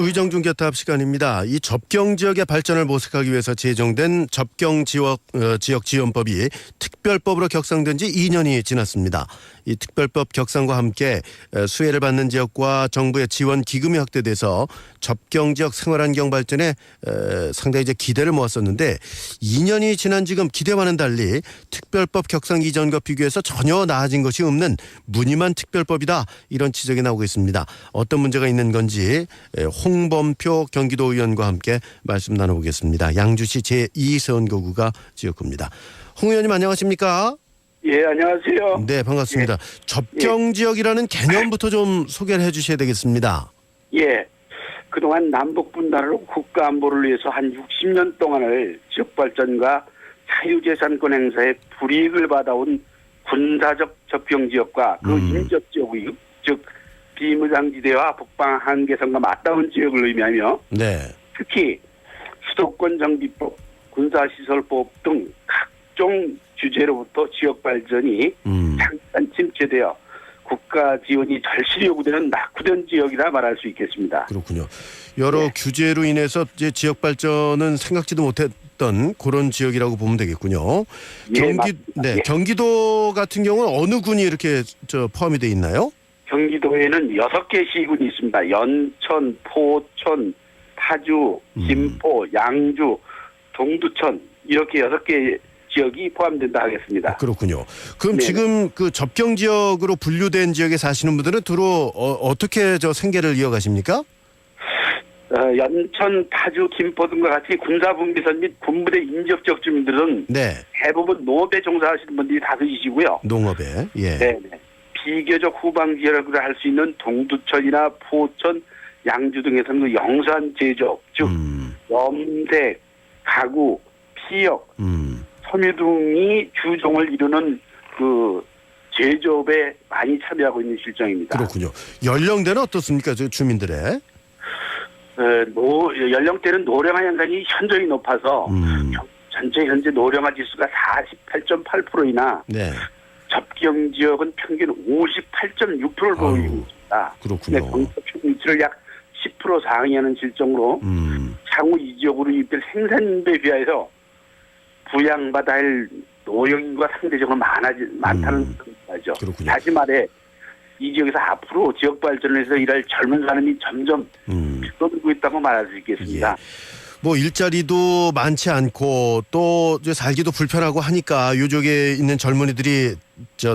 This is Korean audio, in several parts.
의정중 교탑 시간입니다. 이 접경 지역의 발전을 모색하기 위해서 제정된 접경 지역 지원법이 특별법으로 격상된 지 2년이 지났습니다. 이 특별법 격상과 함께 수혜를 받는 지역과 정부의 지원 기금이 확대돼서 접경 지역 생활환경 발전에 상당히 기대를 모았었는데 2년이 지난 지금 기대와는 달리 특별법 격상 이전과 비교해서 전혀 나아진 것이 없는 무늬만 특별법이다, 이런 지적이 나오고 있습니다. 어떤 문제가 있는 건지 홍범표 경기도 의원과 함께 말씀 나눠보겠습니다. 양주시 제2선거구가 지역구입니다. 홍 의원님 안녕하십니까? 예, 안녕하세요. 네, 반갑습니다. 접경 지역이라는 개념부터 좀 소개를 해 주셔야 되겠습니다. 예. 그동안 남북 분단으로 국가 안보를 위해서 한 60년 동안을 지역 발전과 자유재산권 행사에 불이익을 받아온 군사적 접경 지역과 그 인접 지역, 즉 비무장지대와 북방 한계선과 맞닿은 지역을 의미하며, 네. 특히 수도권 정비법, 군사시설법 등 각종 주제로부터 지역 발전이 잠깐 침체되어 국가 지원이 절실히 요구되는 낙후된 지역이라 말할 수 있겠습니다. 그렇군요. 여러 규제로 인해서 이제 지역 발전은 생각지도 못했던 그런 지역이라고 보면 되겠군요. 예, 경기도 같은 경우는 어느 군이 이렇게 포함이 돼 있나요? 경기도에는 6개 시군이 있습니다. 연천, 포천, 파주, 김포, 양주, 동두천, 이렇게 6개 지역이 포함된다 하겠습니다. 그렇군요. 그럼 네네. 지금 그 접경 지역으로 분류된 지역에 사시는 분들은 주로 어떻게 생계를 이어가십니까? 연천, 파주, 김포 등과 같이 군사분계선 및 군부대 인접지역 주민들은 네. 대부분 농업에 종사하시는 분들이 다수이시고요. 농업에. 예. 네. 비교적 후방 지역을 할 수 있는 동두천이나 포천, 양주 등에서는 그 영산 제조업, 즉 염색, 가구, 피역, 섬유 등이 주종을 이루는 그 제조업에 많이 참여하고 있는 실정입니다. 그렇군요. 연령대는 어떻습니까, 주민들의? 연령대는 노령화 현상이 현저히 높아서 전체 현재 노령화 지수가 48.8%이나 네. 접경 지역은 평균 58.6%를 보이고 있습니다. 그렇군요. 공급 평균치를 약 10% 상회하는 실정으로 향후 이 지역으로 입될 생산인배에 비하여서 부양받아야 할 노령인구가 상대적으로 많다는 거죠. 다시 말해 이 지역에서 앞으로 지역 발전을 해서 일할 젊은 사람이 점점 줄어들고 있다고 말할 수 있겠습니다. 예. 뭐 일자리도 많지 않고 또 살기도 불편하고 하니까 이쪽에 있는 젊은이들이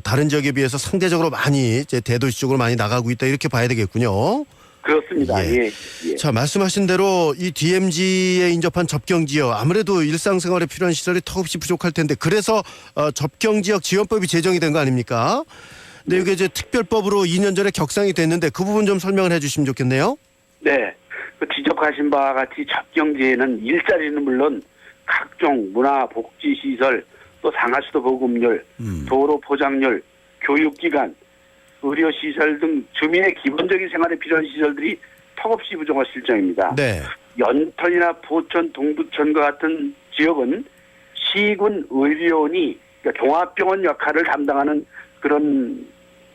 다른 지역에 비해서 상대적으로 많이 대도시 쪽으로 많이 나가고 있다, 이렇게 봐야 되겠군요. 그렇습니다. 예. 자, 말씀하신 대로 이 DMZ에 인접한 접경 지역, 아무래도 일상생활에 필요한 시설이 턱없이 부족할 텐데, 그래서 접경 지역 지원법이 제정이 된 거 아닙니까? 근데 이게 이제 특별법으로 2년 전에 격상이 됐는데 그 부분 좀 설명을 해주시면 좋겠네요. 네. 그 지적하신 바와 같이 접경지에는 일자리는 물론 각종 문화 복지 시설, 또 상하수도 보급률, 도로 포장률, 교육기관, 의료시설 등 주민의 기본적인 생활에 필요한 시설들이 턱없이 부족한 실정입니다. 네. 연천이나 포천, 동두천과 같은 지역은 시군 의료원이 그러니까 종합병원 역할을 담당하는 그런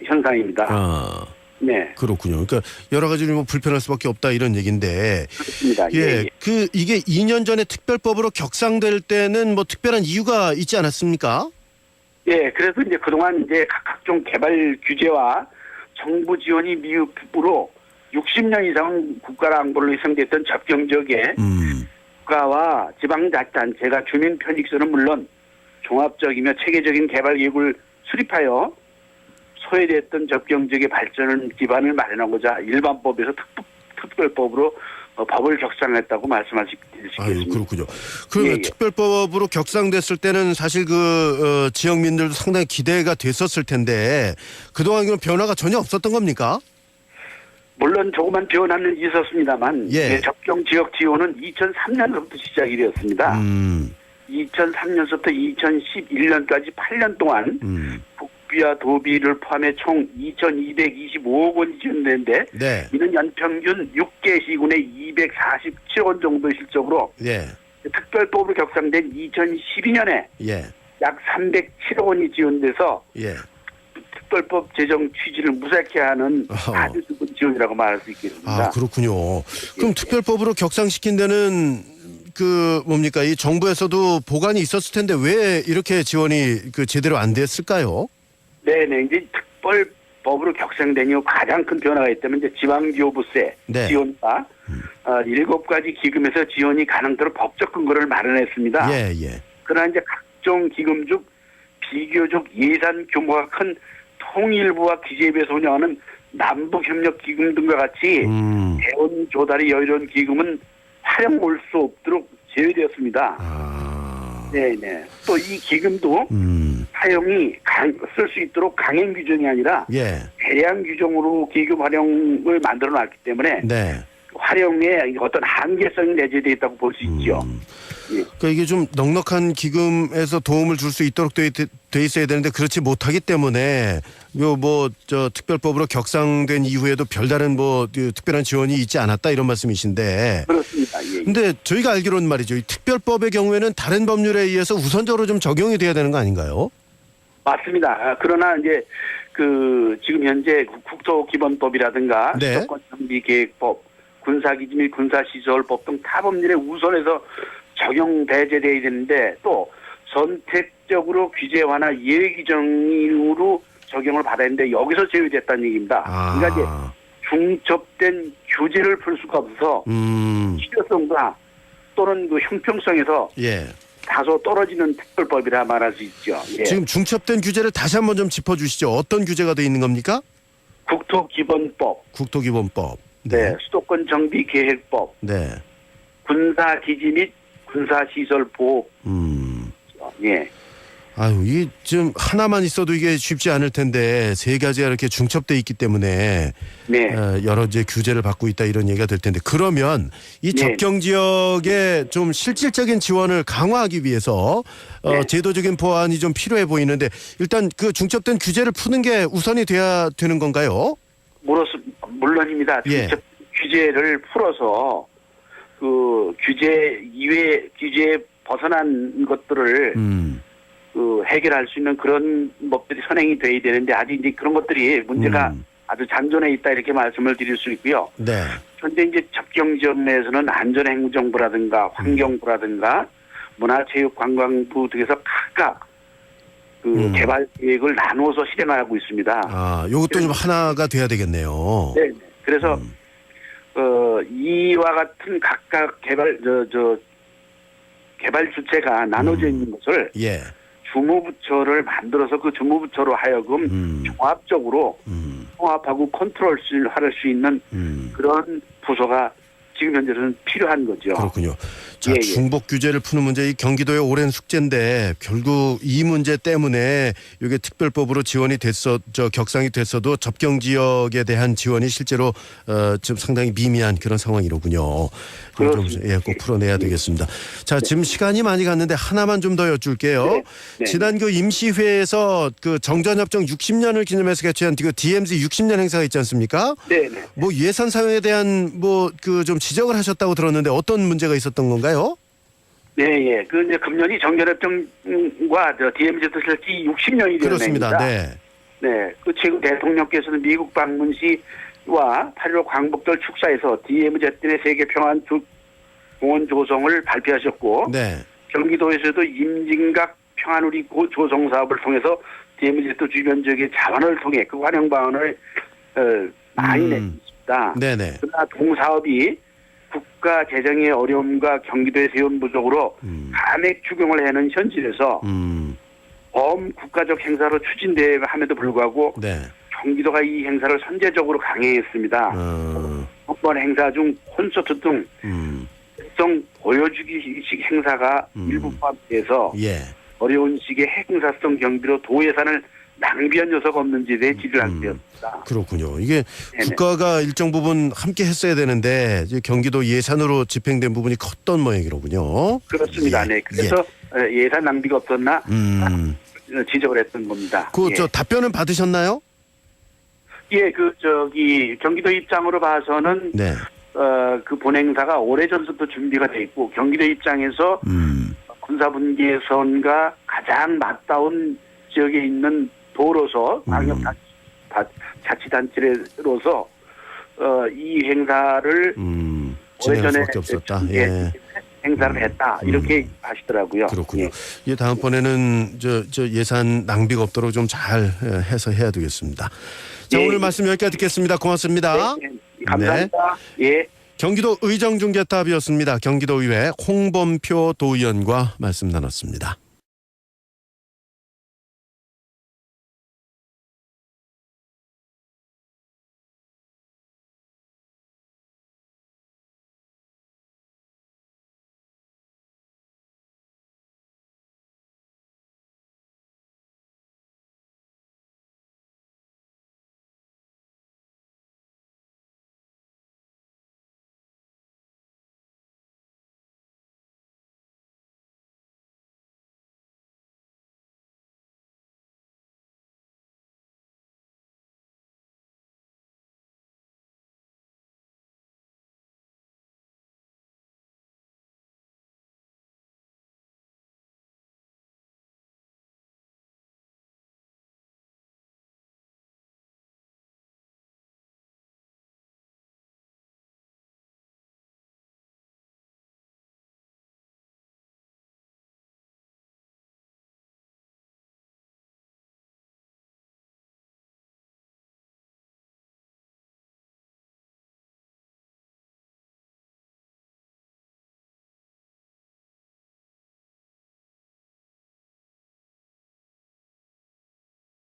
현상입니다. 네. 그렇군요. 그러니까 여러 가지로 뭐 불편할 수밖에 없다, 이런 얘기인데. 그렇습니다. 예. 이게 2년 전에 특별법으로 격상될 때는 뭐 특별한 이유가 있지 않았습니까? 예, 그래서 이제 그동안 이제 각종 개발 규제와 정부 지원이 미흡으로 60년 이상 국가 안보를 희생됐던 접경 지역에 국가와 지방자치단체가 주민 편익선은 물론 종합적이며 체계적인 개발 계획을 수립하여 소외됐던 접경 지역의 발전을 기반을 마련하고자 일반법에서 특별법으로 법을 격상했다고 말씀할 수 있겠습니다. 그렇군요. 그러면 특별법으로 격상됐을 때는 사실 지역민들도 상당히 기대가 됐었을 텐데 그동안 변화가 전혀 없었던 겁니까? 물론 조그만 변화는 있었습니다만 접경 지역 지원은 2003년부터 시작이 되었습니다. 2003년부터 2011년까지 8년 동안 국비와 도비를 포함해 총 2,225억 원이 지원되는데 이는 연평균 6개 시군에 247억 원 정도 실적으로 특별법으로 격상된 2012년에 약 307억 원이 지원돼서 특별법 제정 취지를 무색해 하는 아주 좋은 지원이라고 말할 수 있겠습니다. 아, 그렇군요. 그럼 특별법으로 격상시킨 데는 그 뭡니까? 이 정부에서도 보관이 있었을 텐데 왜 이렇게 지원이 그 제대로 안 됐을까요? 네네. 이제 특별법으로 격상된 이후 가장 큰 변화가 있다면 이제 지방기호부세 네. 지원과 7가지 기금에서 지원이 가능토록 법적 근거를 마련했습니다. 예, 예. 그러나 이제 각종 기금 중 비교적 예산 규모가 큰 통일부와 기재부에서 운영하는 남북협력기금 등과 같이 대원 조달이 여유로운 기금은 활용 올 수 없도록 제외되었습니다. 아. 네네. 또 이 기금도 사용이 쓸 수 있도록 강행 규정이 아니라 예. 대량 규정으로 기금 활용을 만들어 놨기 때문에 네. 활용에 어떤 한계성이 내재되어 있다고 볼 수 있죠. 예. 그러니까 이게 좀 넉넉한 기금에서 도움을 줄 수 있도록 돼 있어야 되는데 그렇지 못하기 때문에 저 특별법으로 격상된 이후에도 별다른 그 특별한 지원이 있지 않았다 이런 말씀이신데. 그렇습니다. 예. 근데 저희가 알기로는 말이죠. 이 특별법의 경우에는 다른 법률에 의해서 우선적으로 좀 적용이 돼야 되는 거 아닌가요? 맞습니다. 그러나 이제 지금 현재 국토기본법이라든가 네. 수도권정비계획법, 군사기지 및 군사시설법 등 타법률에 우선해서 적용 배제되어야 되는데 또 선택적으로 규제 완화 예외 규정으로 적용을 받아야 하는데 여기서 제외됐다는 얘기입니다. 그러니까 이제 중첩된 규제를 풀 수가 없어서 실효성과 또는 그 형평성에서 예. 다소 떨어지는 특별법이라 말할 수 있죠. 예. 지금 중첩된 규제를 다시 한번 좀 짚어주시죠. 어떤 규제가 돼 있는 겁니까? 국토기본법, 국토기본법. 네, 수도권정비계획법, 네. 군사기지 및 군사시설보호법. 예. 아유, 이게 좀 하나만 있어도 이게 쉽지 않을 텐데 세 가지가 이렇게 중첩돼 있기 때문에 네. 여러 이제 규제를 받고 있다 이런 얘기가 될 텐데 그러면 이 네. 접경 지역에 좀 실질적인 지원을 강화하기 위해서 네. 제도적인 보완이 좀 필요해 보이는데 일단 그 중첩된 규제를 푸는 게 우선이 돼야 되는 건가요? 물론입니다. 예. 규제를 풀어서 그 규제에 벗어난 것들을 해결할 수 있는 그런 법들이 선행이 돼야 되는데 아직 이제 그런 것들이 문제가 아주 잔존해 있다 이렇게 말씀을 드릴 수 있고요. 네. 현재 이제 접경 지역 내에서는 안전행정부라든가 환경부라든가 문화체육관광부 등에서 각각 개발 계획을 나누어서 실행하고 있습니다. 아, 요것도 좀 하나가 돼야 되겠네요. 네. 그래서 이와 같은 각각 개발 주체가 나눠져 있는 것을 예. 주무부처를 만들어서 그 주무부처로 하여금 종합적으로 통합하고 컨트롤을 할 수 있는 그런 부서가 지금 현재는 필요한 거죠. 그렇군요. 자, 예. 중복 규제를 푸는 문제, 이 경기도의 오랜 숙제인데 결국 이 문제 때문에 이게 특별법으로 지원이 격상이 됐어도 접경 지역에 대한 지원이 실제로 좀 상당히 미미한 그런 상황이로군요. 꼭 풀어내야 되겠습니다. 자, 지금 시간이 많이 갔는데 하나만 좀 더 여쭐게요. 네. 네. 지난 그 임시회에서 그 정전협정 60년을 기념해서 개최한 그 DMZ 60년 행사가 있지 않습니까? 네. 뭐 예산 사용에 대한 좀 지적을 하셨다고 들었는데 어떤 문제가 있었던 건가요? 네, 예. 이제 금년이 정전협정과 DMZ 설치 60년이 되는 그렇습니다. 해입니다. 네. 네. 최근 대통령께서는 미국 방문 시와 8.15 광복절 축사에서 DMZ의 세계 평안 공원 조성을 발표하셨고, 네. 경기도에서도 임진각 평안우리 조성 사업을 통해서 DMZ 주변 지역의 자원을 통해 그 활용 방안을 많이 냈습니다. 네네. 그러나 동사업이 국가 재정의 어려움과 경기도의 세운 부족으로 감액 추경을 해는 현실에서 범국가적 행사로 추진되어 함에도 불구하고 네. 경기도가 이 행사를 선제적으로 강행했습니다. 한번 행사 중 콘서트 등 특성 보여주기식 행사가 일부 포함돼서 예. 어려운 시기에 행사성 경비로 도 예산을 낭비한 녀석 없는지에 대해 질의를 하게 되었습니다. 그렇군요. 이게 네네. 국가가 일정 부분 함께 했어야 되는데 이제 경기도 예산으로 집행된 부분이 컸던 모양이로군요. 그렇습니다. 예. 네. 그래서 예산 낭비가 없었나 지적을 했던 겁니다. 저 답변은 받으셨나요? 예, 경기도 입장으로 봐서는 네. 그 본행사가 오래전부터 준비가 돼 있고 경기도 입장에서 군사분계선과 가장 맞닿은 지역에 있는 도로서 광역자치단체로서 이 행사를 진행할 오래전에 수밖에 없었다. 예. 행사를 했다 이렇게 하시더라고요. 그렇군요. 예. 예, 다음번에는 저 예산 낭비가 없도록 좀 잘 해서 해야 되겠습니다. 자, 예. 오늘 말씀 여기까지 듣겠습니다. 고맙습니다. 네, 감사합니다. 예. 경기도 의정중개탑이었습니다. 경기도의회 홍범표 도의원과 말씀 나눴습니다.